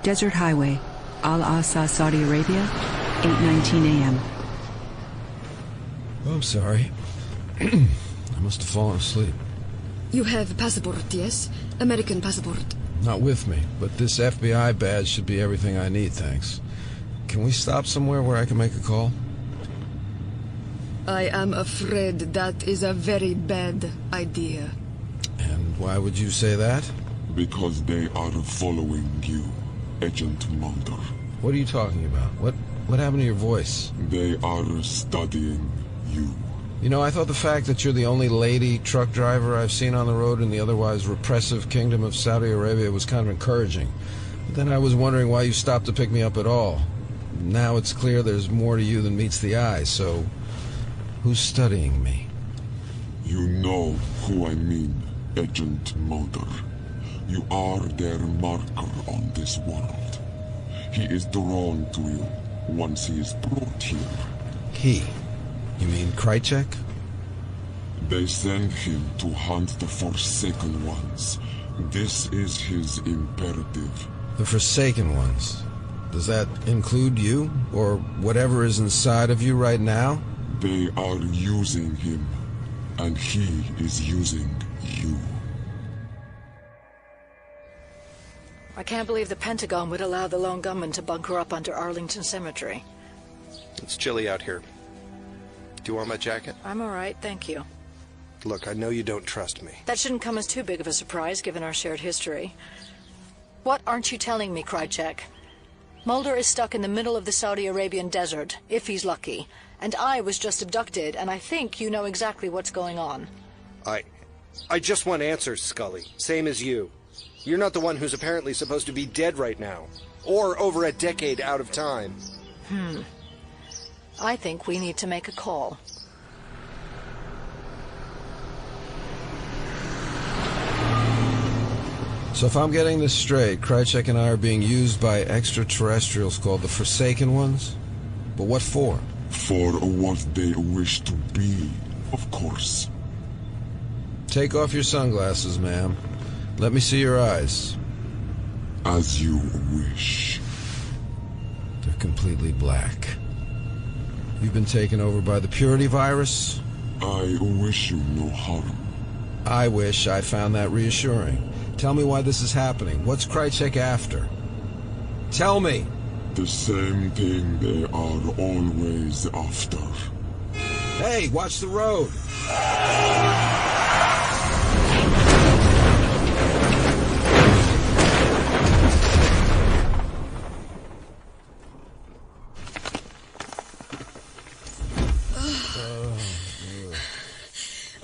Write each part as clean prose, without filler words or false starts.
Desert Highway, Al Asa, Saudi Arabia, 8:19 a.m. Oh, I'm sorry. I must have fallen asleep. You have passport, yes? American passport. Not with me, but this FBI badge should be everything I need, thanks. Can we stop somewhere where I can make a call? I am afraid that is a very bad idea. And why would you say that? Because they are following you, Agent Mulder. What are you talking about? What happened to your voice? They are studying you. You know, I thought the fact that you're the only lady truck driver I've seen on the road in the otherwise repressive kingdom of Saudi Arabia was kind of encouraging. But then I was wondering why you stopped to pick me up at all. Now it's clear there's more to you than meets the eye, so who's studying me? You know who I mean, Agent Mulder. You are their marker on this world. He is drawn to you once he is brought here. He? You mean Krychek? They send him to hunt the Forsaken Ones. This is his imperative. The Forsaken Ones? Does that include you? Or whatever is inside of you right now? They are using him, and he is using you. I can't believe the Pentagon would allow the lone gunman to bunker up under Arlington Cemetery. It's chilly out here. Do you want my jacket? I'm all right, thank you. Look, I know you don't trust me. That shouldn't come as too big of a surprise, given our shared history. What aren't you telling me, Krychek? Mulder is stuck in the middle of the Saudi Arabian desert, if he's lucky. And I was just abducted, and I think you know exactly what's going on. I just want answers, Scully. Same as you. You're not the one who's apparently supposed to be dead right now. Or over a decade out of time. I think we need to make a call. So if I'm getting this straight, Krychek and I are being used by extraterrestrials called the Forsaken Ones? But what for? For what they wish to be, of course. Take off your sunglasses, ma'am. Let me see your eyes. As you wish. They're completely black. You've been taken over by the purity virus? I wish you no harm. I wish I found that reassuring. Tell me why this is happening. What's Krychek after? Tell me! The same thing they are always after. Hey, watch the road!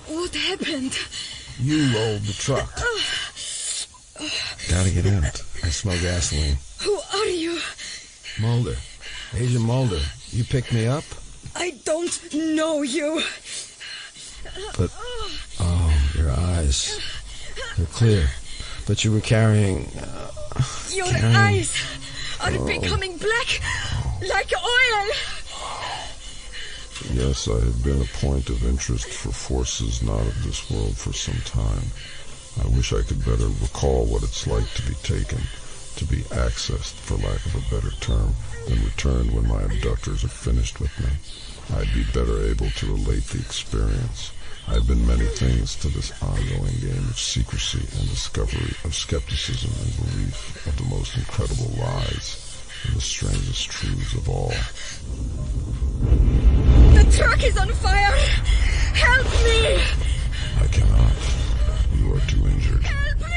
What happened? You rolled the truck. Gotta get out. I smell gasoline. Who are you? Mulder. Agent Mulder. You picked me up? I don't know you. But, oh, your eyes. They're clear. But you were carrying... Your eyes are becoming black, like oil. Yes, I have been a point of interest for forces not of this world for some time. I wish I could better recall what it's like to be taken, to be accessed, for lack of a better term, than returned when my abductors are finished with me. I'd be better able to relate the experience. I've been many things to this ongoing game of secrecy and discovery, of skepticism and belief, of the most incredible lies, and the strangest truths of all. The truck is on fire! Help me! I cannot. You are too injured. Help me!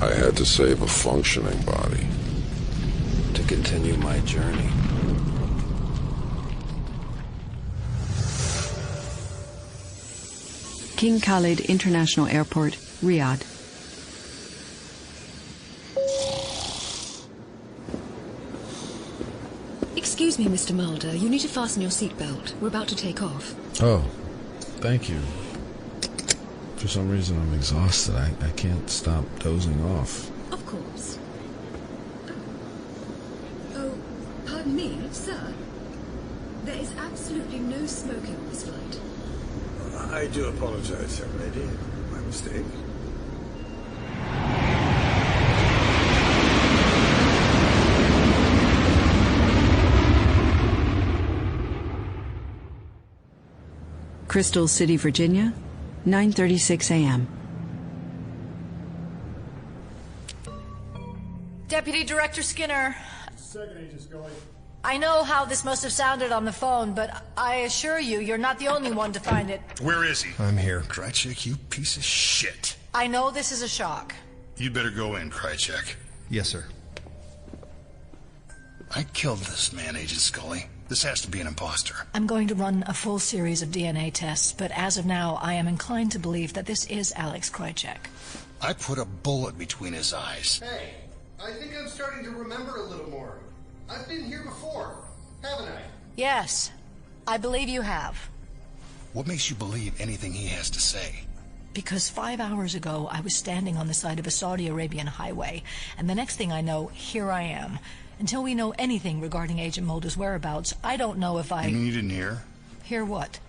I had to save a functioning body. To continue my journey. King Khalid International Airport, Riyadh. Excuse me, Mr. Mulder. You need to fasten your seatbelt. We're about to take off. Oh, thank you. For some reason I'm exhausted. I can't stop dozing off. Of course. Oh, pardon me, sir. There is absolutely no smoking on this flight. I do apologize, young lady. My mistake. Crystal City, Virginia, 9:36 a.m. Deputy Director Skinner. Second, Agent Scully. I know how this must have sounded on the phone, but I assure you, you're not the only one to find it. Where is he? I'm here. Krychek, you piece of shit. I know this is a shock. You'd better go in, Krychek. Yes, sir. I killed this man, Agent Scully. This has to be an imposter. I'm going to run a full series of DNA tests, but as of now, I am inclined to believe that this is Alex Krychek. I put a bullet between his eyes. Hey, I think I'm starting to remember a little more. I've been here before, haven't I? Yes, I believe you have. What makes you believe anything he has to say? Because 5 hours ago, I was standing on the side of a Saudi Arabian highway, and the next thing I know, here I am. Until we know anything regarding Agent Mulder's whereabouts, I don't know if I... You mean you didn't hear? Hear what?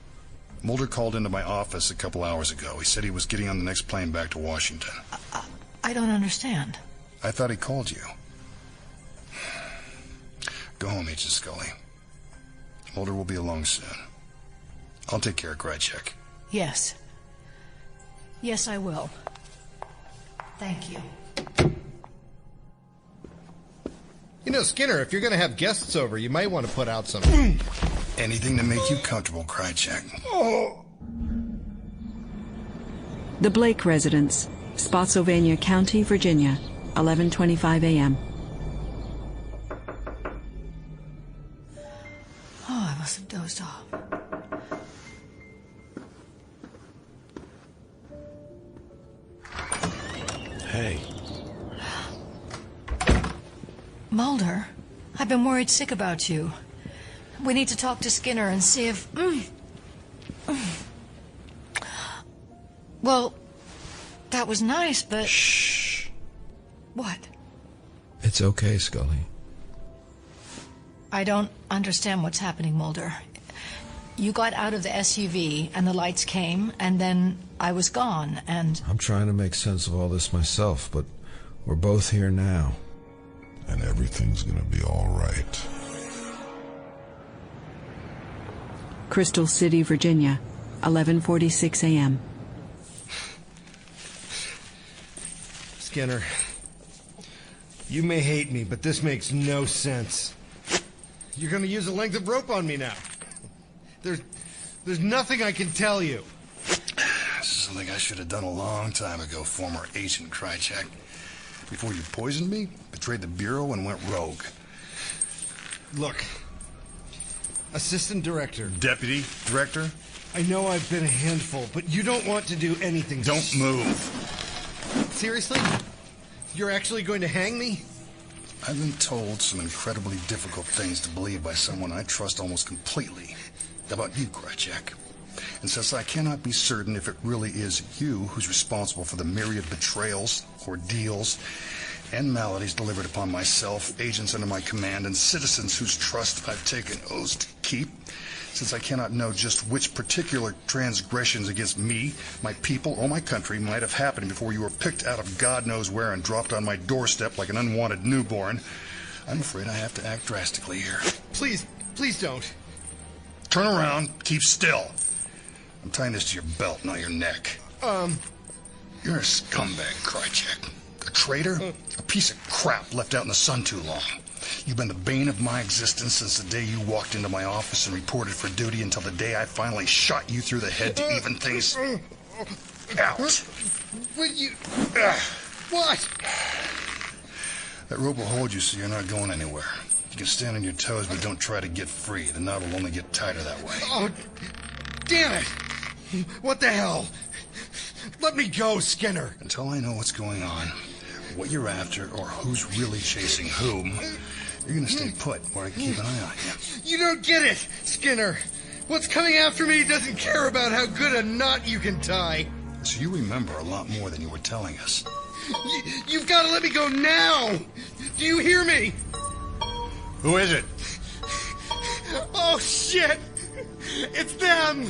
Mulder called into my office a couple hours ago. He said he was getting on the next plane back to Washington. I don't understand. I thought he called you. Go home, Agent Scully. Mulder will be along soon. I'll take care of Krychek. Yes. Yes, I will. Thank you. You know, Skinner, if you're going to have guests over, you might want to put out some... Anything to make you comfortable, Krychek. The Blake Residence, Spotsylvania County, Virginia, 11:25 a.m. Oh, I must have dozed off. Hey. Mulder, I've been worried sick about you. We need to talk to Skinner and see if... Well, that was nice, but... Shh. What? It's okay, Scully. I don't understand what's happening, Mulder. You got out of the SUV, and the lights came, and then I was gone, and... I'm trying to make sense of all this myself, but we're both here now. And everything's gonna be all right. Crystal City, Virginia, 11:46 a.m. Skinner, you may hate me, but this makes no sense. You're going to use a length of rope on me now. There's nothing I can tell you. This is something I should have done a long time ago, former Agent Krychek. Before you poisoned me, betrayed the Bureau, and went rogue. Look, Assistant Director. Deputy Director? I know I've been a handful, but you don't want to do anything. Don't move. Seriously? You're actually going to hang me? I've been told some incredibly difficult things to believe by someone I trust almost completely. About you, Krychek. And since I cannot be certain if it really is you who's responsible for the myriad betrayals, ordeals, and maladies delivered upon myself, agents under my command, and citizens whose trust I've taken oaths to keep, since I cannot know just which particular transgressions against me, my people, or my country might have happened before you were picked out of God knows where and dropped on my doorstep like an unwanted newborn, I'm afraid I have to act drastically here. Please don't. Turn around, keep still. I'm tying this to your belt, not your neck. You're a scumbag, Krychek. A traitor? A piece of crap left out in the sun too long. You've been the bane of my existence since the day you walked into my office and reported for duty until the day I finally shot you through the head to even things out. Will you... What? That rope will hold you so you're not going anywhere. You can stand on your toes, but don't try to get free. The knot will only get tighter that way. Oh, damn it! What the hell? Let me go, Skinner. Until I know what's going on, what you're after, or who's really chasing whom, you're gonna stay put where I can keep an eye on you. You don't get it, Skinner. What's coming after me doesn't care about how good a knot you can tie. So you remember a lot more than you were telling us. You've got to let me go now. Do you hear me? Who is it? Oh, Oh, shit! It's them!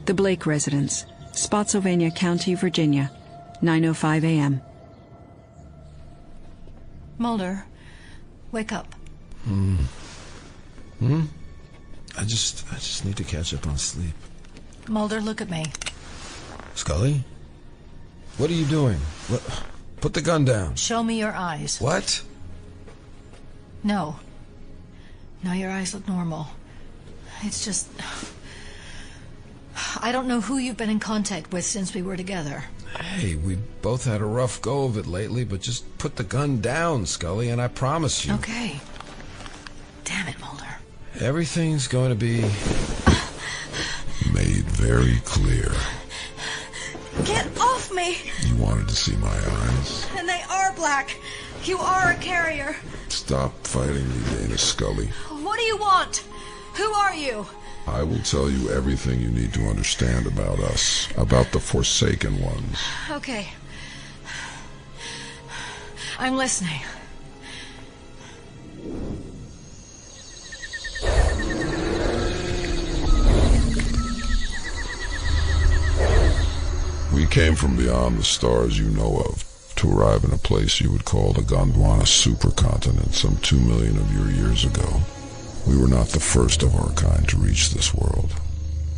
The Blake residence, Spotsylvania County, Virginia, 9:05 a.m. Mulder, wake up. I just need to catch up on sleep. Mulder, look at me. Scully? What are you doing? What? Put the gun down. Show me your eyes. What? No. Now your eyes look normal. It's just... I don't know who you've been in contact with since we were together. Hey, we both had a rough go of it lately, but just put the gun down, Scully, and I promise you... Okay. Damn it, Mulder. Everything's going to be... Made very clear. Get off me! You wanted to see my eyes? And they are black. You are a carrier. Stop fighting me, Dana Scully. What do you want? Who are you? I will tell you everything you need to understand about us, about the Forsaken Ones. Okay. I'm listening. We came from beyond the stars you know of to arrive in a place you would call the Gondwana supercontinent some 2 million of your years ago. We were not the first of our kind to reach this world,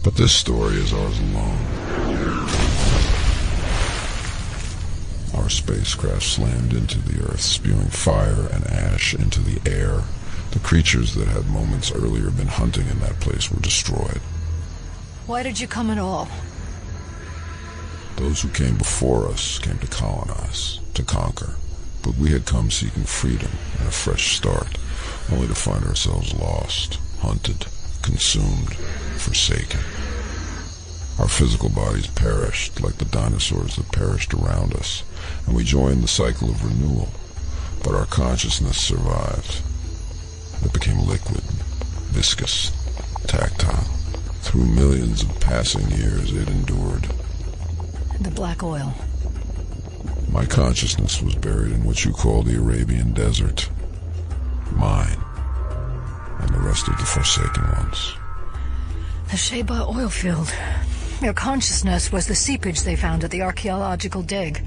but this story is ours alone. Our spacecraft slammed into the Earth, spewing fire and ash into the air. The creatures that had moments earlier been hunting in that place were destroyed. Why did you come at all? Those who came before us came to colonize, to conquer, but we had come seeking freedom and a fresh start, only to find ourselves lost, hunted, consumed, forsaken. Our physical bodies perished like the dinosaurs that perished around us, and we joined the cycle of renewal, but our consciousness survived. It became liquid, viscous, tactile. Through millions of passing years it endured. The black oil. My consciousness was buried in what you call the Arabian Desert. Mine. And the rest of the Forsaken Ones. The Sheba oil field. Your consciousness was the seepage they found at the archaeological dig.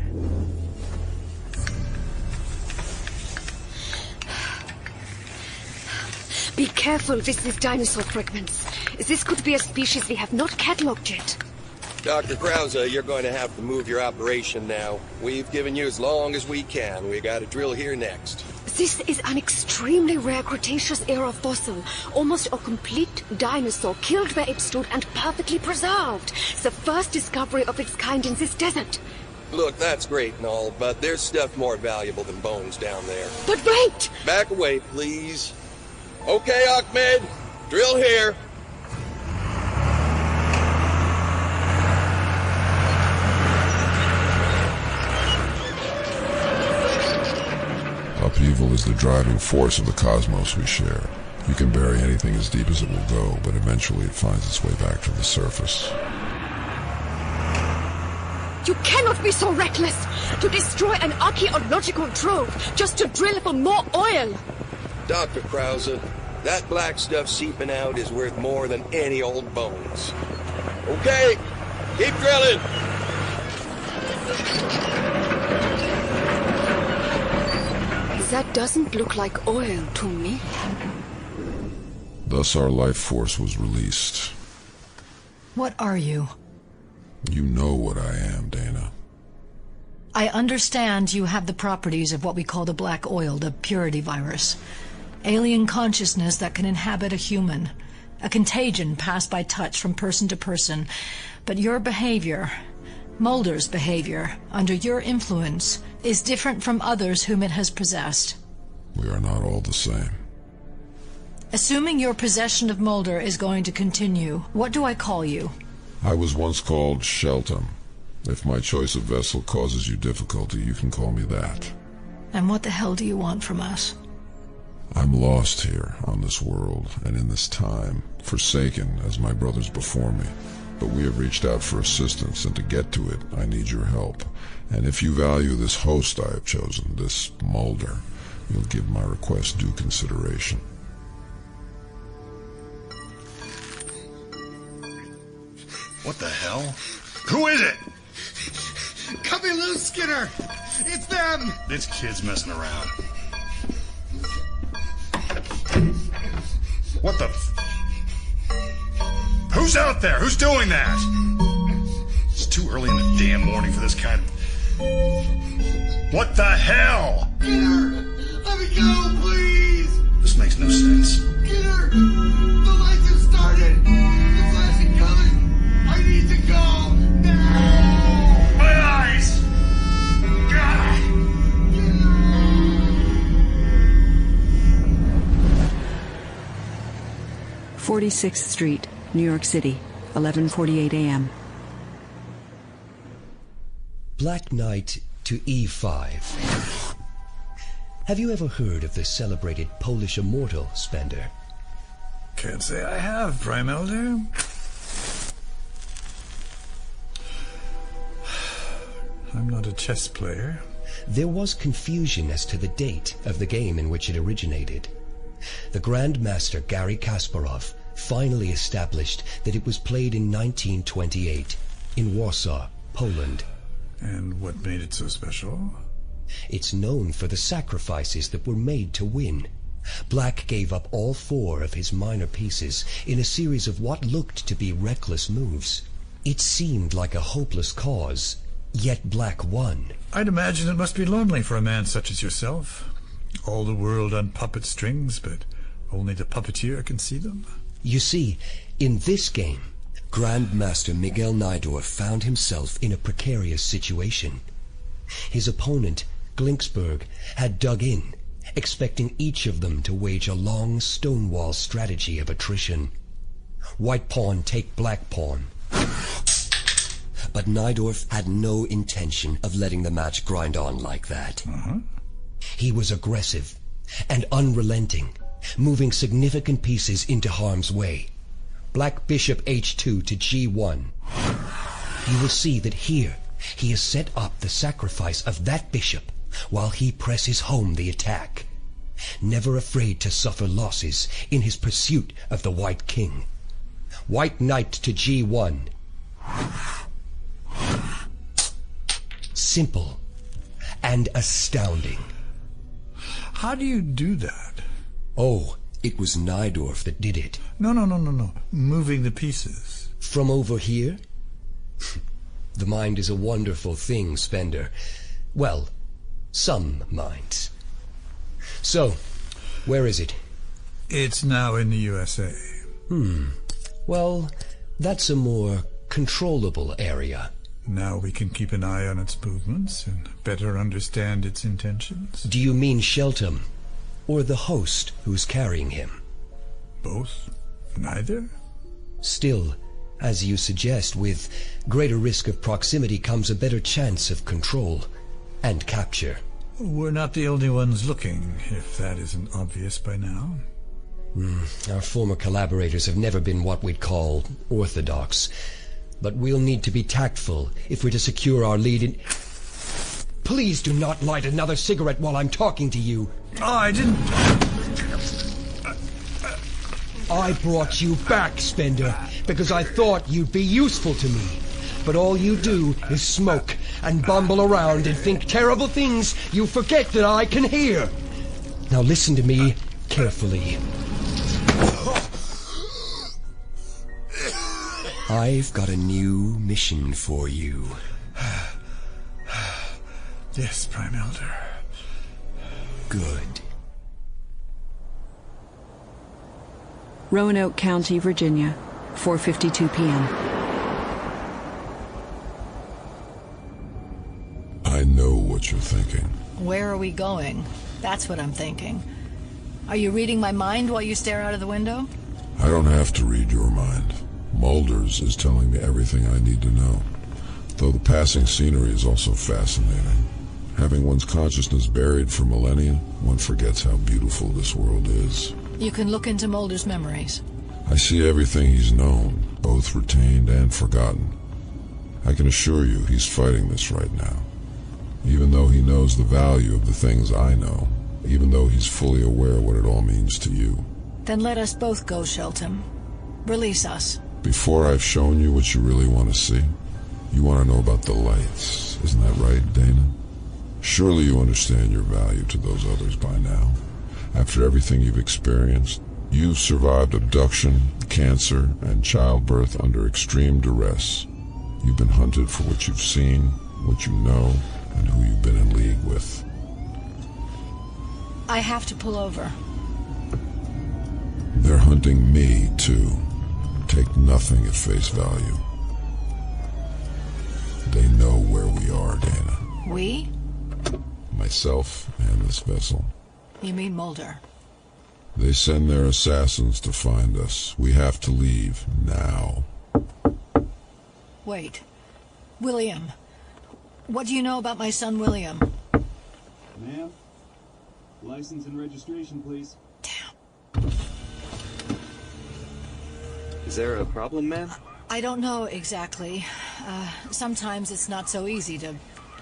Be careful with these dinosaur fragments. This could be a species we have not catalogued yet. Dr. Krause, you're going to have to move your operation now. We've given you as long as we can. We got a drill here next. This is an extremely rare Cretaceous-era fossil. Almost a complete dinosaur, killed where it stood and perfectly preserved. The first discovery of its kind in this desert. Look, that's great and all, but there's stuff more valuable than bones down there. But wait! Back away, please. Okay, Ahmed. Drill here. Upheaval is the driving force of the cosmos we share. You can bury anything as deep as it will go, but eventually it finds its way back to the surface. You cannot be so reckless! To destroy an archaeological trove, just to drill for more oil! Dr. Krause, that black stuff seeping out is worth more than any old bones. Okay, keep drilling! That doesn't look like oil to me. Thus our life force was released. What are you? You know what I am, Dana. I understand you have the properties of what we call the black oil, the purity virus. Alien consciousness that can inhabit a human. A contagion passed by touch from person to person. But your behavior, Mulder's behavior, under your influence, is different from others whom it has possessed. We are not all the same. Assuming your possession of Mulder is going to continue, what do I call you? I was once called Shelton. If my choice of vessel causes you difficulty, you can call me that. And what the hell do you want from us? I'm lost here on this world and in this time, forsaken as my brothers before me. But we have reached out for assistance, and to get to it, I need your help. And if you value this host I have chosen, this Mulder, then you'll give my request due consideration. What the hell? Who is it? Cut me loose, Skinner! It's them! This kid's messing around. What the Who's out there? Who's doing that? It's too early in the damn morning for this kind of... What the hell? Skinner! Let me go, please! This makes no sense. Skinner! The lights have started! The flashing colors! I need to go! Now! My eyes! God! 46th Street, New York City, 11:48 a.m. Black Knight to E5. Have you ever heard of the celebrated Polish immortal, Spender? Can't say I have, Prime Elder. I'm not a chess player. There was confusion as to the date of the game in which it originated. The Grandmaster Garry Kasparov finally established that it was played in 1928 in Warsaw, Poland. And what made it so special? It's known for the sacrifices that were made to win. Black gave up all 4 of his minor pieces in a series of what looked to be reckless moves. It seemed like a hopeless cause, yet Black won. I'd imagine it must be lonely for a man such as yourself. All the world on puppet strings, but only the puppeteer can see them. You see, in this game, Grandmaster Miguel Najdorf found himself in a precarious situation. His opponent, Glinksberg, had dug in, expecting each of them to wage a long stonewall strategy of attrition. White pawn take black pawn. But Najdorf had no intention of letting the match grind on like that. He was aggressive and unrelenting, moving significant pieces into harm's way. Black bishop h2 to g1. You will see that here he has set up the sacrifice of that bishop while he presses home the attack, never afraid to suffer losses in his pursuit of the white king. White knight to g1. Simple and astounding. How do you do that? Oh, it was Najdorf that did it. No. Moving the pieces. From over here? The mind is a wonderful thing, Spender. Well, some minds. So, where is it? It's now in the USA. Well, that's a more controllable area. Now we can keep an eye on its movements and better understand its intentions. Do you mean Shelton, or the host who's carrying him? Both? Neither? Still, as you suggest, with greater risk of proximity comes a better chance of control and capture. We're not the only ones looking, if that isn't obvious by now. Our former collaborators have never been what we'd call orthodox. But we'll need to be tactful if we're to secure our lead in... Please do not light another cigarette while I'm talking to you. Oh, I didn't... I brought you back, Spender, because I thought you'd be useful to me. But all you do is smoke and bumble around and think terrible things you forget that I can hear. Now listen to me carefully. I've got a new mission for you. Yes, Prime Elder. Good. Roanoke County, Virginia, 4:52 p.m. I know what you're thinking. Where are we going? That's what I'm thinking. Are you reading my mind while you stare out of the window? I don't have to read your mind. Mulder's is telling me everything I need to know. Though the passing scenery is also fascinating. Having one's consciousness buried for millennia, one forgets how beautiful this world is. You can look into Mulder's memories. I see everything he's known, both retained and forgotten. I can assure you he's fighting this right now. Even though he knows the value of the things I know, even though he's fully aware what it all means to you. Then let us both go, Shelton. Release us. Before I've shown you what you really want to see, you want to know about the lights. Isn't that right, Dana? Surely you understand your value to those others by now. After everything you've experienced, you've survived abduction, cancer, and childbirth under extreme duress. You've been hunted for what you've seen, what you know, and who you've been in league with. I have to pull over. They're hunting me, too. Take nothing at face value. They know where we are, Dana. We? Myself and this vessel. You mean Mulder? They send their assassins to find us. We have to leave now. Wait. William. What do you know about my son, William? Ma'am? License and registration, please. Damn. Is there a problem, ma'am? I don't know exactly. Sometimes it's not so easy to...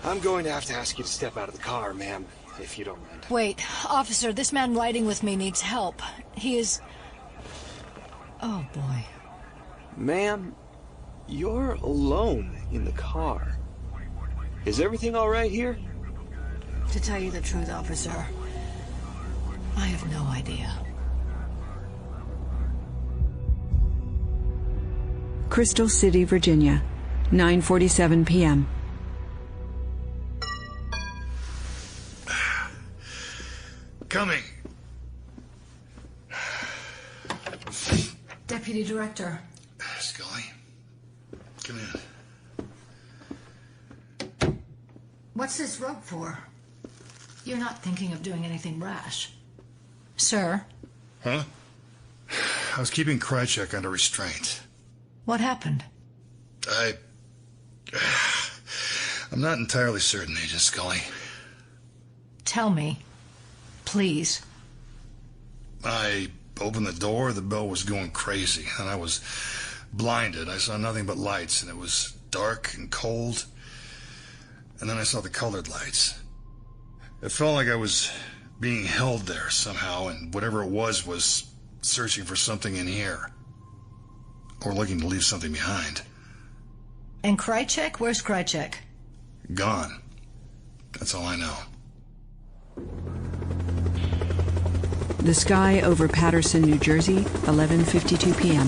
I'm going to have to ask you to step out of the car, ma'am, if you don't mind. Wait, officer, this man riding with me needs help. He is... Oh, boy. Ma'am, you're alone in the car. Is everything all right here? To tell you the truth, officer, I have no idea. Crystal City, Virginia, 9:47 p.m. Coming. Deputy Director. Scully. Come in. What's this rope for? You're not thinking of doing anything rash. Sir? Huh? I was keeping Krychek under restraint. What happened? I'm not entirely certain, Agent Scully. Tell me. Please. I opened the door, the bell was going crazy, and I was blinded. I saw nothing but lights, and it was dark and cold. And then I saw the colored lights. It felt like I was being held there somehow, and whatever it was searching for something in here. Or looking to leave something behind. And Krychek? Where's Krychek? Gone. That's all I know. The sky over Patterson, New Jersey, 11:52 p.m.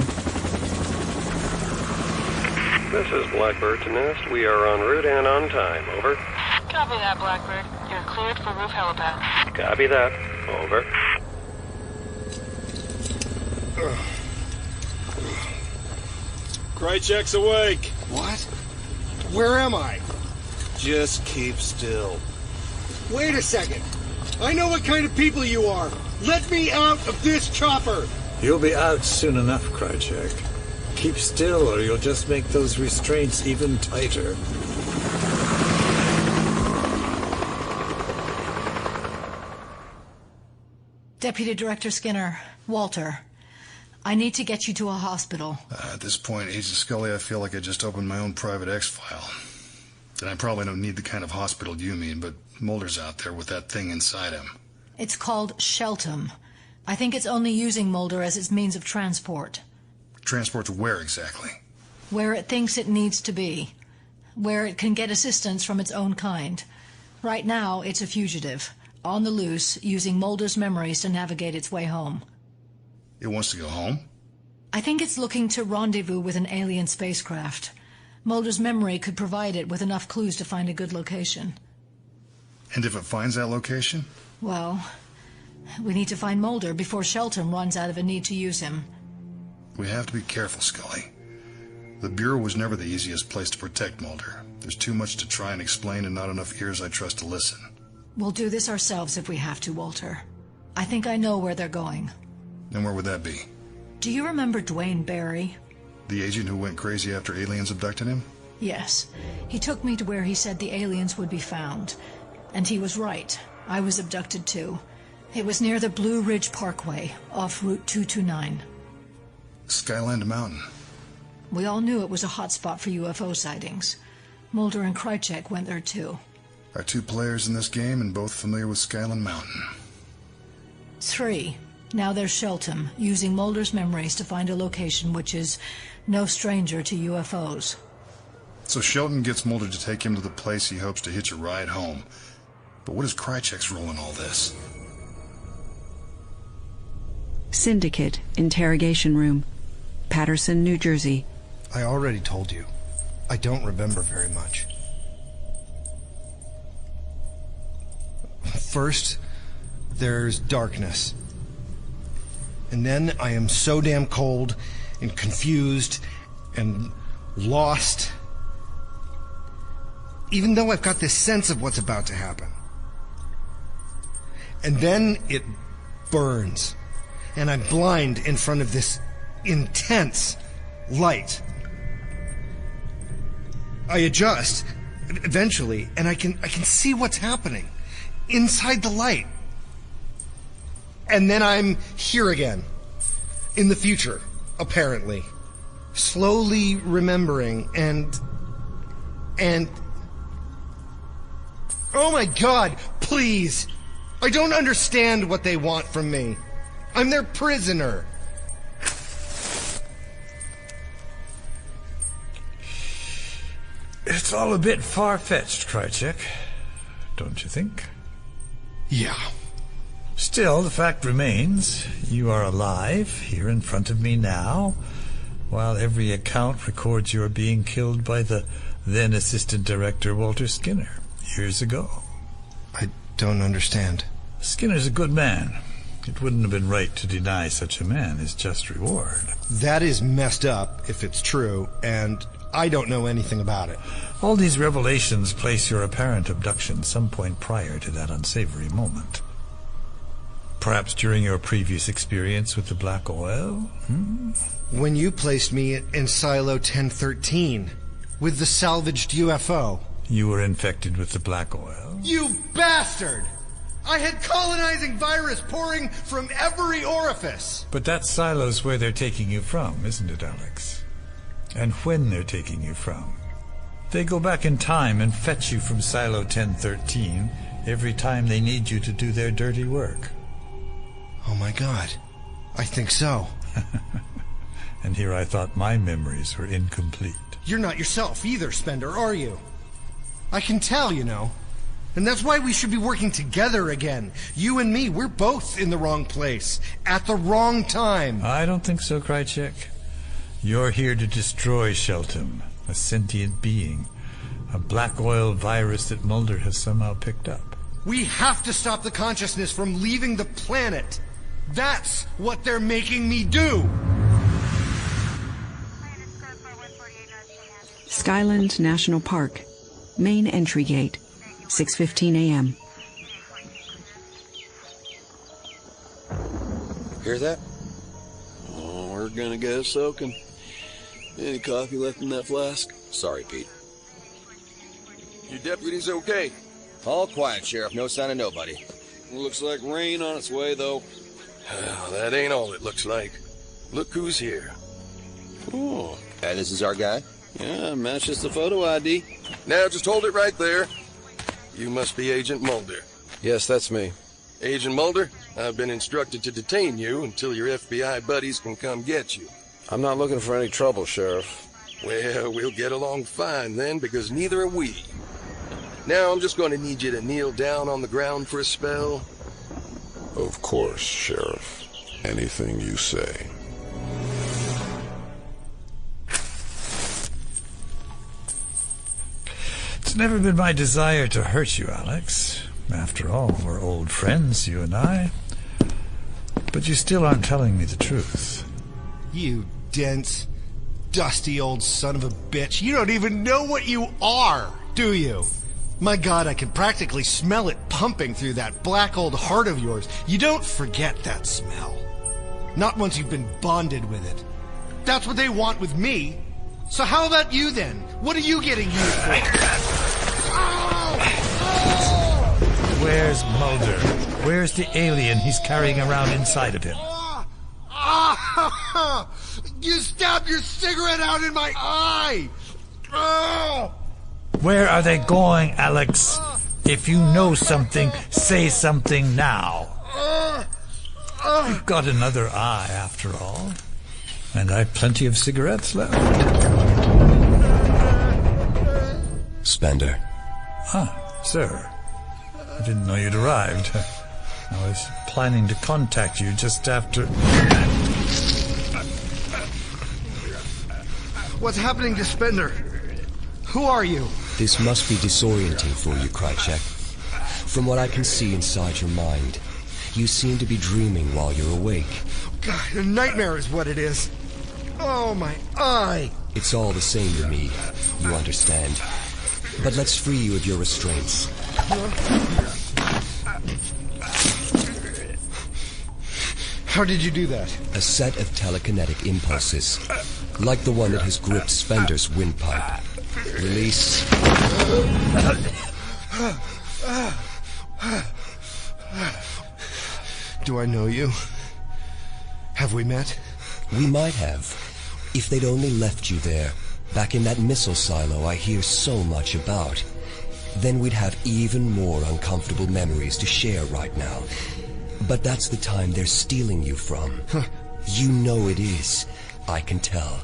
This is Blackbird to Nest. We are en route and on time. Over. Copy that, Blackbird. You're cleared for roof helipad. Copy that. Over. Krychek's awake. What? Where am I? Just keep still. Wait a second. I know what kind of people you are. Let me out of this chopper. You'll be out soon enough, Krychek. Keep still or you'll just make those restraints even tighter. Deputy Director Skinner, Walter. I need to get you to a hospital. At this point, Agent Scully, I feel like I just opened my own private X-file. And I probably don't need the kind of hospital you mean, but Mulder's out there with that thing inside him. It's called Shelton. I think it's only using Mulder as its means of transport. Transport to where exactly? Where it thinks it needs to be. Where it can get assistance from its own kind. Right now, it's a fugitive. On the loose, using Mulder's memories to navigate its way home. It wants to go home? I think it's looking to rendezvous with an alien spacecraft. Mulder's memory could provide it with enough clues to find a good location. And if it finds that location? Well, we need to find Mulder before Shelton runs out of a need to use him. We have to be careful, Scully. The Bureau was never the easiest place to protect Mulder. There's too much to try and explain and not enough ears I trust to listen. We'll do this ourselves if we have to, Walter. I think I know where they're going. And where would that be? Do you remember Dwayne Barry? The agent who went crazy after aliens abducted him? Yes. He took me to where he said the aliens would be found. And he was right. I was abducted too. It was near the Blue Ridge Parkway, off Route 229. Skyland Mountain. We all knew it was a hotspot for UFO sightings. Mulder and Krychek went there too. Our two players in this game and both familiar with Skyland Mountain. 3. Now there's Shelton, using Mulder's memories to find a location which is no stranger to UFOs. So Shelton gets Mulder to take him to the place he hopes to hitch a ride home. But what is Krychek's role in all this? Syndicate Interrogation Room, Paterson, New Jersey. I already told you. I don't remember very much. First, there's darkness. And then I am so damn cold and confused and lost. Even though I've got this sense of what's about to happen. And then it burns. And I'm blind in front of this intense light. I adjust eventually, and I can see what's happening inside the light. And then I'm here again, in the future, apparently, slowly remembering and oh my God, please! I don't understand what they want from me. I'm their prisoner. It's all a bit far-fetched, Krychek, don't you think? Yeah. Still, the fact remains, you are alive, here in front of me now, while every account records your being killed by the then Assistant Director Walter Skinner, years ago. I don't understand. Skinner's a good man. It wouldn't have been right to deny such a man his just reward. That is messed up, if it's true, and I don't know anything about it. All these revelations place your apparent abduction some point prior to that unsavory moment. Perhaps during your previous experience with the black oil? When you placed me in Silo 1013, with the salvaged UFO. You were infected with the black oil? You bastard! I had colonizing virus pouring from every orifice! But that silo's where they're taking you from, isn't it, Alex? And when they're taking you from. They go back in time and fetch you from Silo 1013 every time they need you to do their dirty work. Oh my God, I think so. And here I thought my memories were incomplete. You're not yourself either, Spender, are you? I can tell, you know. And that's why we should be working together again. You and me, we're both in the wrong place, at the wrong time. I don't think so, Krychek. You're here to destroy Shelton, a sentient being, a black oil virus that Mulder has somehow picked up. We have to stop the consciousness from leaving the planet. That's what they're making me do. Skyland National Park, main entry gate, 6:15 a.m. Hear that? Oh, we're gonna get us soaking. Any coffee left in that flask? Sorry, Pete. Your deputy's okay? All quiet, Sheriff. No sign of nobody. Looks like rain on its way, though. That ain't all it looks like. Look who's here. Oh. This is our guy? Yeah, matches the photo ID. Now just hold it right there. You must be Agent Mulder. Yes, that's me. Agent Mulder, I've been instructed to detain you until your FBI buddies can come get you. I'm not looking for any trouble, Sheriff. Well, we'll get along fine then, because neither are we. Now I'm just going to need you to kneel down on the ground for a spell. Of course, Sheriff. Anything you say. It's never been my desire to hurt you, Alex. After all, we're old friends, you and I. But you still aren't telling me the truth. You dense, dusty old son of a bitch. You don't even know what you are, do you? My God, I can practically smell it pumping through that black old heart of yours. You don't forget that smell. Not once you've been bonded with it. That's what they want with me. So how about you then? What are you getting used for? Where's Mulder? Where's the alien he's carrying around inside of him? You stabbed your cigarette out in my eye! Where are they going, Alex? If you know something, say something now. You've got another eye, after all. And I've plenty of cigarettes left. Spender. Ah, sir. I didn't know you'd arrived. I was planning to contact you just after... What's happening to Spender? Who are you? This must be disorienting for you, Krychek. From what I can see inside your mind, you seem to be dreaming while you're awake. God, a nightmare is what it is. Oh, my eye! It's all the same to me, you understand. But let's free you of your restraints. How did you do that? A set of telekinetic impulses, like the one that has gripped Spender's windpipe. Release. Do I know you? Have we met? We might have, if they'd only left you there, back in that missile silo I hear so much about. Then we'd have even more uncomfortable memories to share right now. But that's the time they're stealing you from. You know it is. I can tell.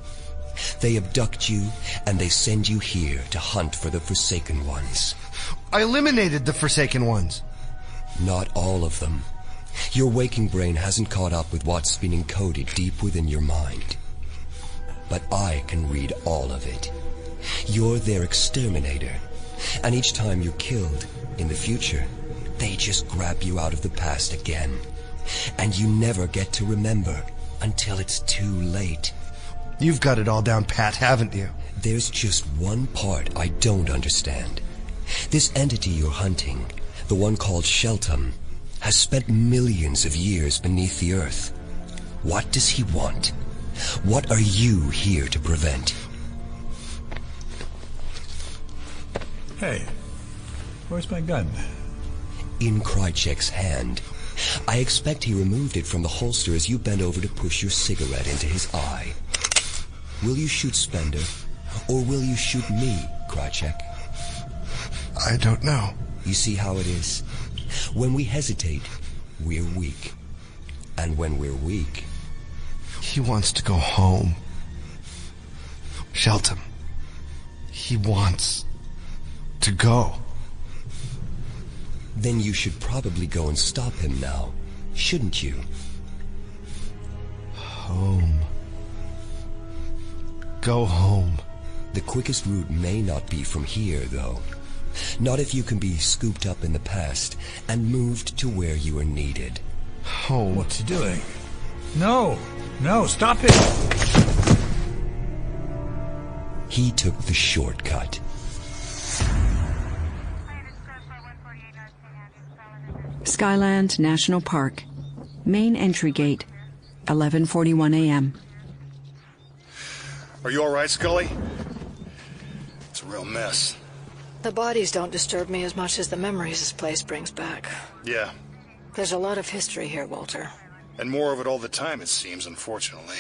They abduct you, and they send you here to hunt for the Forsaken Ones. I eliminated the Forsaken Ones. Not all of them. Your waking brain hasn't caught up with what's been encoded deep within your mind. But I can read all of it. You're their exterminator. And each time you're killed, in the future, they just grab you out of the past again. And you never get to remember until it's too late. You've got it all down pat, haven't you? There's just one part I don't understand. This entity you're hunting, the one called Shelton, has spent millions of years beneath the earth. What does he want? What are you here to prevent? Hey, where's my gun? In Krychek's hand. I expect he removed it from the holster as you bent over to push your cigarette into his eye. Will you shoot Spender, or will you shoot me, Krychek? I don't know. You see how it is? When we hesitate, we're weak. And when we're weak... He wants to go home. Shelton. He wants to go. Then you should probably go and stop him now, shouldn't you? Home. Go home. The quickest route may not be from here, though. Not if you can be scooped up in the past and moved to where you are needed. Home. What's he doing? No! No, stop it! He took the shortcut. Skyland National Park. Main entry gate. 11:41 a.m. Are you all right, Scully? It's a real mess. The bodies don't disturb me as much as the memories this place brings back. Yeah. There's a lot of history here, Walter. And more of it all the time, it seems, unfortunately.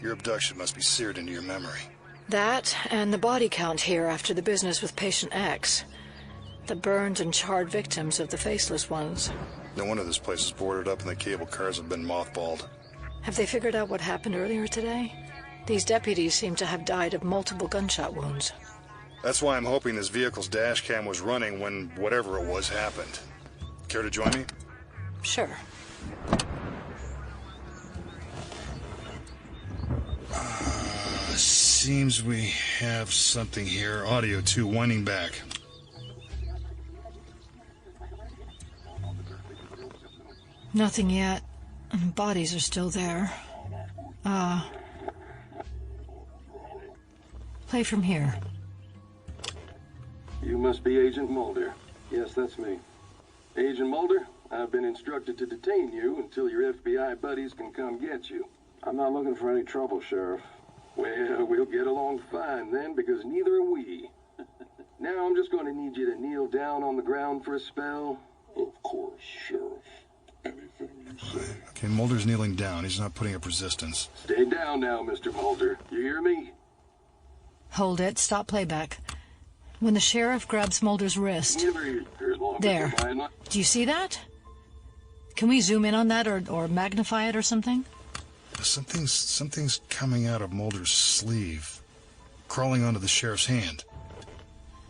Your abduction must be seared into your memory. That, and the body count here after the business with Patient X. The burned and charred victims of the Faceless Ones. No wonder this place is boarded up and the cable cars have been mothballed. Have they figured out what happened earlier today? These deputies seem to have died of multiple gunshot wounds. That's why I'm hoping this vehicle's dash cam was running when whatever it was happened. Care to join me? Sure. Seems we have something here. Audio 2, winding back. Nothing yet. Bodies are still there. Play from here. You must be Agent Mulder. Yes, that's me. Agent Mulder, I've been instructed to detain you until your FBI buddies can come get you. I'm not looking for any trouble, Sheriff. Well, we'll get along fine then, because neither are we. Now I'm just going to need you to kneel down on the ground for a spell. Of course, Sheriff. Anything you say. Okay, Mulder's kneeling down. He's not putting up resistance. Stay down now, Mr. Mulder. You hear me? Hold it. Stop playback. When the sheriff grabs Mulder's wrist... There. Do you see that? Can we zoom in on that or magnify it or something? Something's coming out of Mulder's sleeve, crawling onto the sheriff's hand.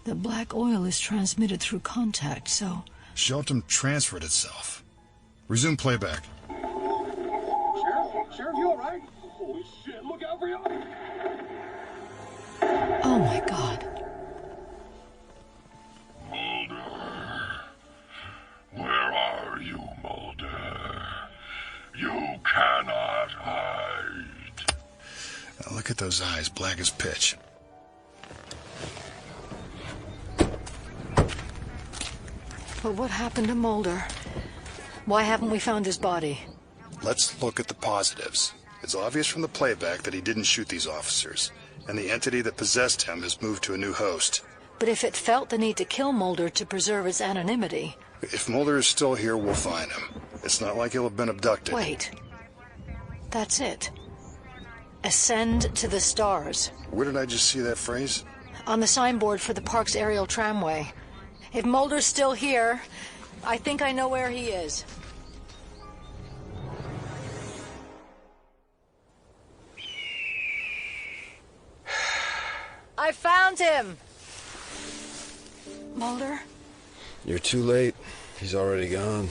The black oil is transmitted through contact, so... Shelton transferred itself. Resume playback. Sheriff, you all right? Holy shit, look out for you! Oh my God. Mulder. Where are you, Mulder? You cannot hide. Now look at those eyes, black as pitch. But what happened to Mulder? Why haven't we found his body? Let's look at the positives. It's obvious from the playback that he didn't shoot these officers, and the entity that possessed him has moved to a new host. But if it felt the need to kill Mulder to preserve its anonymity... If Mulder is still here, we'll find him. It's not like he'll have been abducted. Wait. That's it. Ascend to the stars. Where did I just see that phrase? On the signboard for the park's aerial tramway. If Mulder's still here, I think I know where he is. I found him! Mulder? You're too late. He's already gone.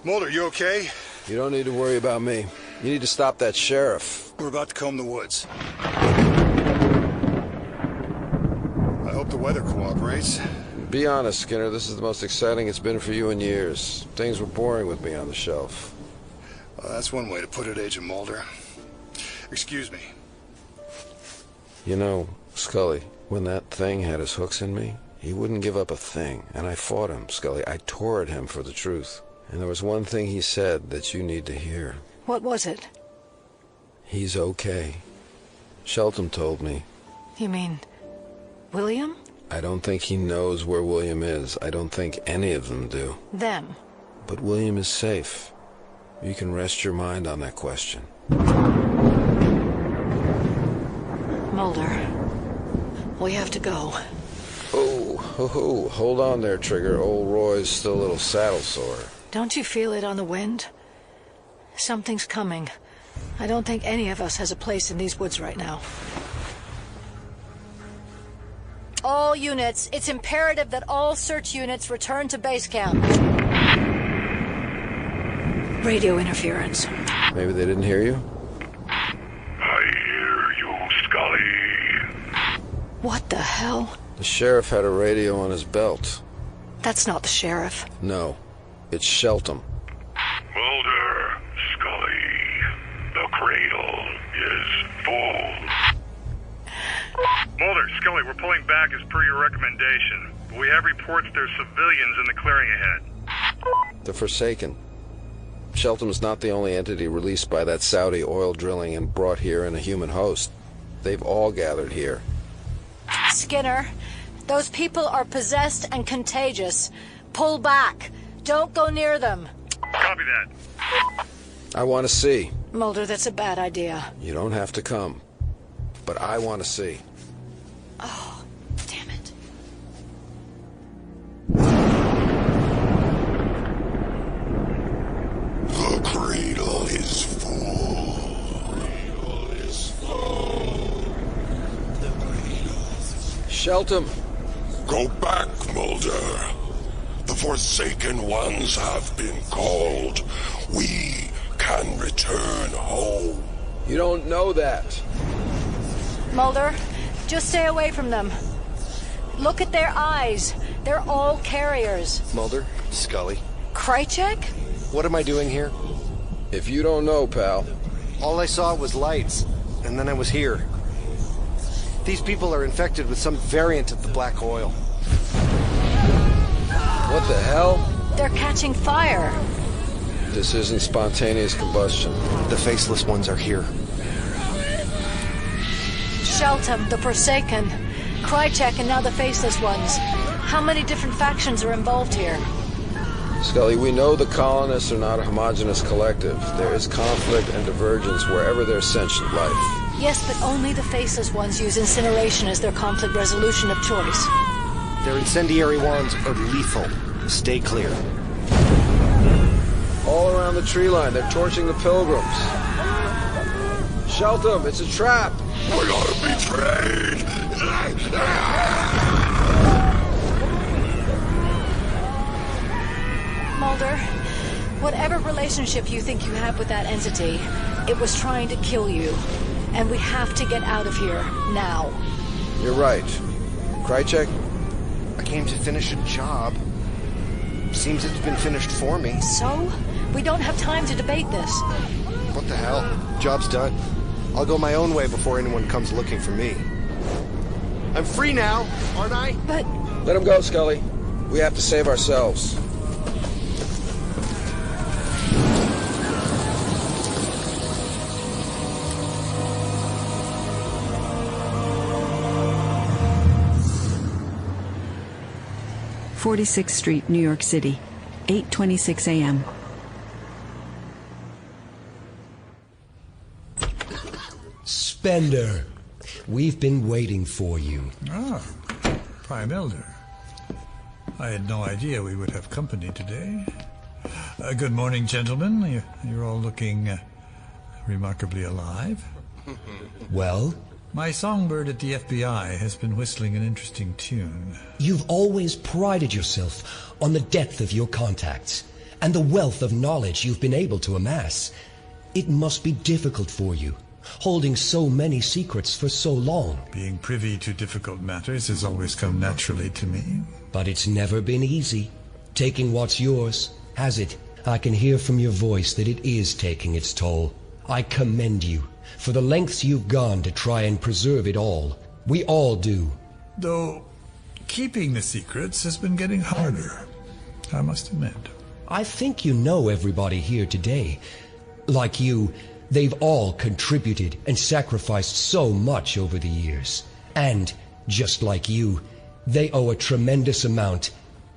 Mulder, you okay? You don't need to worry about me. You need to stop that sheriff. We're about to comb the woods. I hope the weather cooperates. Be honest, Skinner. This is the most exciting it's been for you in years. Things were boring with me on the shelf. That's one way to put it, Agent Mulder. Excuse me. You know, Scully, when that thing had his hooks in me, he wouldn't give up a thing. And I fought him, Scully. I tore at him for the truth. And there was one thing he said that you need to hear. What was it? He's okay. Shelton told me. You mean William? I don't think he knows where William is. I don't think any of them do. Them. But William is safe. You can rest your mind on that question. Mulder, we have to go. Oh, hold on there, Trigger. Old Roy's still a little saddle sore. Don't you feel it on the wind? Something's coming. I don't think any of us has a place in these woods right now. All units, it's imperative that all search units return to base camp. Radio interference. Maybe they didn't hear you? I hear you, Scully. What the hell? The sheriff had a radio on his belt. That's not the sheriff. No, it's Shelton. Mulder, Scully, the cradle is full. Mulder, Scully, we're pulling back as per your recommendation. We have reports there's civilians in the clearing ahead. The Forsaken. Shelton's not the only entity released by that Saudi oil drilling and brought here in a human host. They've all gathered here. Skinner, those people are possessed and contagious. Pull back. Don't go near them. Copy that. I want to see. Mulder, that's a bad idea. You don't have to come. But I want to see. Oh, damn it. The cradle is full. The cradle is full. The cradle is full. Shelton. Go back, Mulder. The Forsaken Ones have been called. We can return home. You don't know that. Mulder, just stay away from them. Look at their eyes. They're all carriers. Mulder, Scully. Krychek? What am I doing here? If you don't know, pal. All I saw was lights, and then I was here. These people are infected with some variant of the black oil. What the hell? They're catching fire. This isn't spontaneous combustion. The faceless ones are here. Shelton, the Forsaken, Krychek, and now the Faceless Ones. How many different factions are involved here? Scully, we know the colonists are not a homogenous collective. There is conflict and divergence wherever there's sentient life. Yes, but only the Faceless Ones use incineration as their conflict resolution of choice. Their incendiary wands are lethal. Stay clear. All down the tree line. They're torching the Pilgrims. Shelton, it's a trap. We are betrayed. Mulder, whatever relationship you think you have with that entity, it was trying to kill you. And we have to get out of here, now. You're right. Krychek? I came to finish a job. Seems it's been finished for me. So? We don't have time to debate this. What the hell? Job's done. I'll go my own way before anyone comes looking for me. I'm free now, aren't I? But... Let him go, Scully. We have to save ourselves. .46th Street, New York City, 8:26 a.m. Spender, we've been waiting for you. Ah, Prime Elder. I had no idea we would have company today. Good morning, gentlemen. You're all looking remarkably alive. Well? My songbird at the FBI has been whistling an interesting tune. You've always prided yourself on the depth of your contacts and the wealth of knowledge you've been able to amass. It must be difficult for you, holding so many secrets for so long. Being privy to difficult matters has always come naturally to me. But it's never been easy. Taking what's yours, has it? I can hear from your voice that it is taking its toll. I commend you for the lengths you've gone to try and preserve it all. We all do. Though keeping the secrets has been getting harder, I must admit. I think you know everybody here today. Like you, they've all contributed and sacrificed so much over the years. And, just like you, they owe a tremendous amount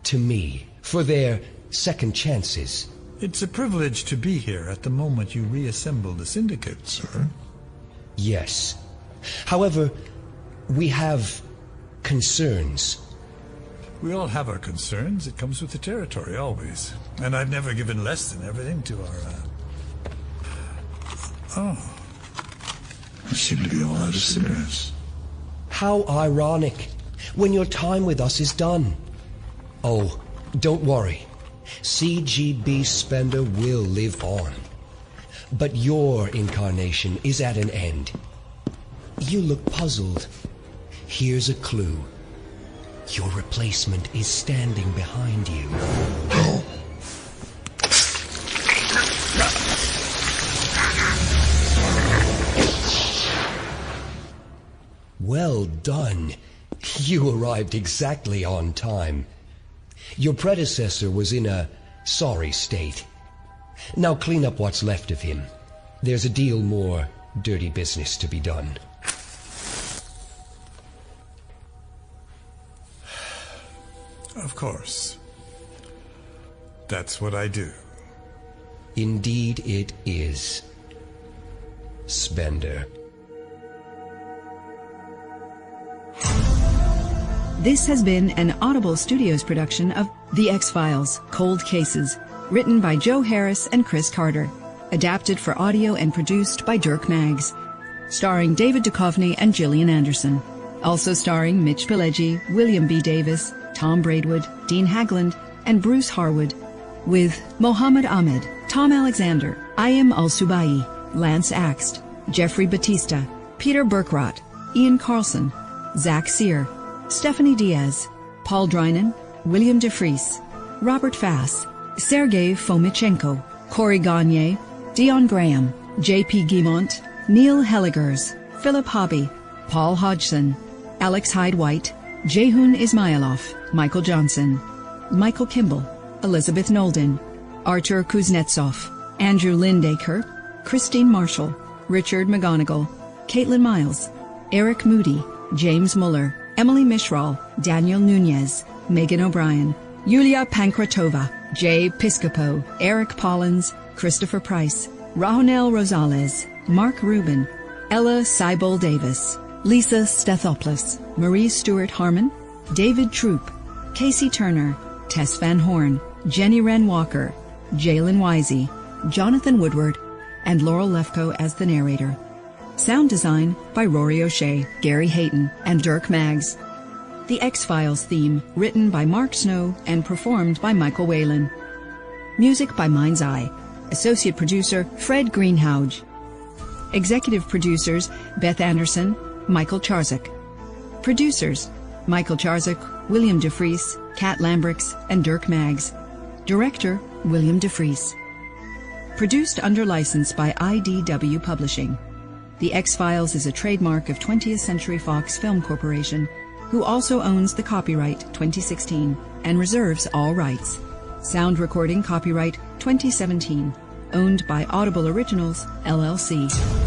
to me for their second chances. It's a privilege to be here at the moment you reassemble the syndicate, sir. Yes. However, we have concerns. We all have our concerns. It comes with the territory, always. And I've never given less than everything to our, Oh. I seem to be all out of cigarettes. How ironic, when your time with us is done. Oh, don't worry. CGB Spender will live on. But your incarnation is at an end. You look puzzled. Here's a clue. Your replacement is standing behind you. Well done. You arrived exactly on time. Your predecessor was in a sorry state. Now clean up what's left of him. There's a deal more dirty business to be done. Of course. That's what I do. Indeed it is. Spender. This has been an Audible Studios production of The X-Files, Cold Cases, written by Joe Harris and Chris Carter, adapted for audio and produced by Dirk Maggs, starring David Duchovny and Gillian Anderson, also starring Mitch Pileggi, William B. Davis, Tom Braidwood, Dean Haglund, and Bruce Harwood, with Mohammed Ahmed, Tom Alexander, Ayam Al-Subai, Lance Axt, Jeffrey Batista, Peter Burkrot, Ian Carlson, Zach Sear, Stephanie Diaz, Paul Drynan, William DeFries, Robert Fass, Sergei Fomichenko, Corey Gagne, Dion Graham, J.P. Guimont, Neil Helligers, Philip Hobby, Paul Hodgson, Alex Hyde-White, Jehun Ismailov, Michael Johnson, Michael Kimball, Elizabeth Nolden, Artur Kuznetsov, Andrew Lindaker, Christine Marshall, Richard McGonigal, Caitlin Miles, Eric Moody, James Muller, Emily Mishral, Daniel Nunez, Megan O'Brien, Yulia Pankratova, Jay Piscopo, Eric Pollins, Christopher Price, Rahonel Rosales, Mark Rubin, Ella Seibel Davis, Lisa Stethopoulos, Marie Stewart Harmon, David Troop, Casey Turner, Tess Van Horn, Jenny Wren Walker, Jalen Wisey, Jonathan Woodward, and Laurel Lefko as the narrator. Sound design by Rory O'Shea, Gary Hayton, and Dirk Maggs. The X-Files theme written by Mark Snow and performed by Michael Whalen. Music by Mind's Eye. Associate producer Fred Greenhouge. Executive producers Beth Anderson, Michael Charzak. Producers Michael Charzak, William DeFries, Kat Lambrix, and Dirk Maggs. Director William DeFries. Produced under license by IDW Publishing. The X-Files is a trademark of 20th Century Fox Film Corporation, who also owns the copyright 2016 and reserves all rights. Sound recording copyright 2017, owned by Audible Originals, LLC.